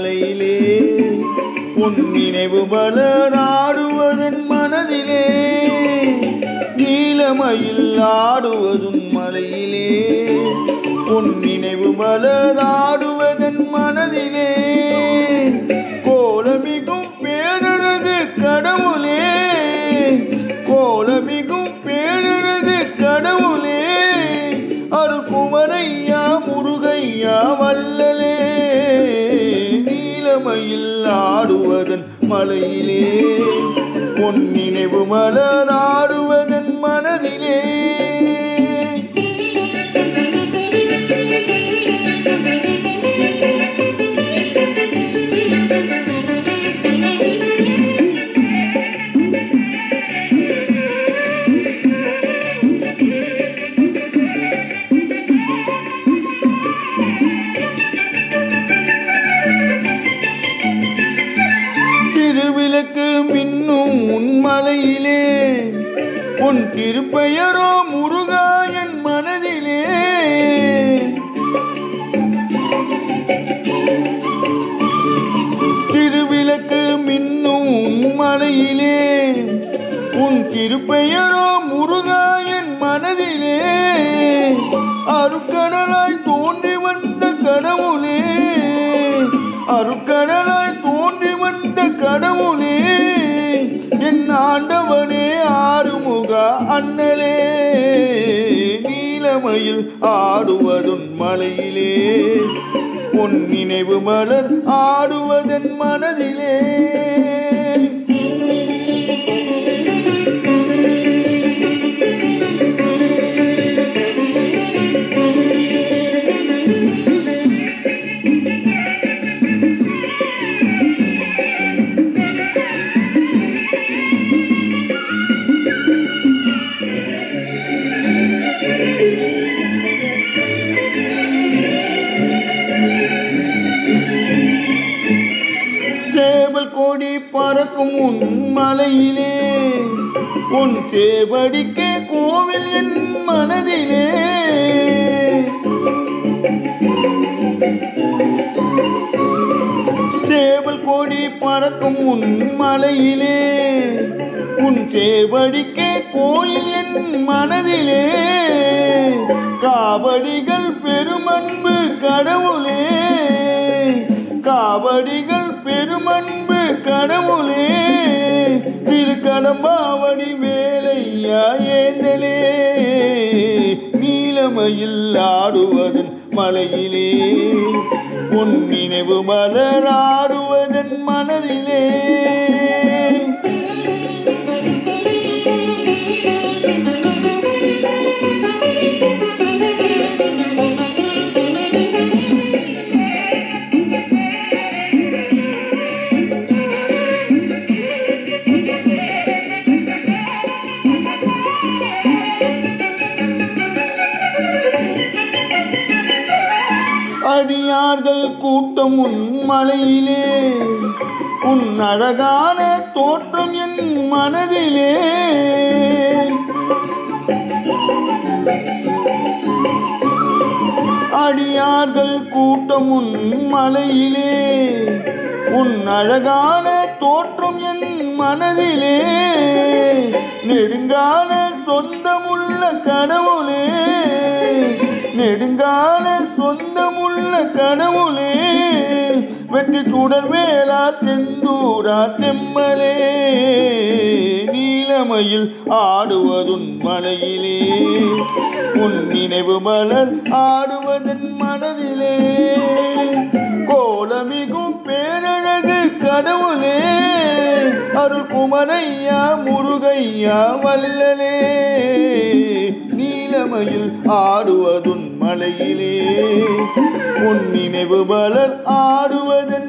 மலையிலே உன் நினைவு மலராடுவதன் மனதிலே நீலமயில் ஆடுவதும் மலையிலே உன் நினைவு மலராடுவதன் மனதிலே கோலமிகும் பேரழகு கடவுளே கோலமிகும் பேரழகு கடவுளே அருள்குமரையா முருகையா வல்லலே நீலமயில் ஆடுவதன் மலையிலே உன் நினைவு மலராடுவதன் மனதிலே திருவிளக்கு மின்னும் உன் மலையிலே உன் திருப்பெயரோ முருகா என் மனதிலே திருவிளக்கு மின்னும் உன் மலையிலே உன் திருப்பெயரோ முருகா என் மனதிலே அருட்கடலாய் தோன்றி வந்த கடவுளே அருட்கடலாய் தோன்றி வந்த கடவுளே என் ஆண்டவனே ஆறுமுகா அண்ணலே நீலமயில் ஆடுவதுன் மலையிலே உன் நினைவு மலர் ஆடுவதன் மனதிலே சேவல் கொடி பறக்கும் உன் மலையிலே உன் சேவடிக்க கோவில் என் மனதிலே சேவல் கொடி பறக்கும் உன் மலையிலே உன் சேவடிக்க கோயில் என் மனதிலே காவடிகள் பெருமன்பு கடவுளே காவடிகள் பெருமன்பு கடவுளே திருக்கடம்பாவடி வேலையா ஏந்தலே நீலமயில் ஆடுவதன் மலையிலே உன் நினைவு மலராடுவதன் மனதிலே அடியார்கள் கூட்டம் உன் மலையிலே உன் அழகான தோற்றம் என் மனதிலே அடியார்கள் கூட்டம் உன் மலையிலே உன் அழகான தோற்றம் என் மனதிலே நெடுங்கால சொந்தமுள்ள கடவுளே நெடுங்கால சொந்தமுள்ள கடவுளே வெற்றி சுடர் வேளா தெந்தூரா தெம்மலே நீலமயில் ஆடுவதுன் மலையிலே உன் நினைவு மலர் ஆடுவதன் மனதிலே கோலமிகும் பேரழகு கடவுளே அருள்குமரையா முருகையா வல்லலே நீலமயில் ஆடுவதுன் மலையிலே உன் நினைவு மலர் ஆடுவதன்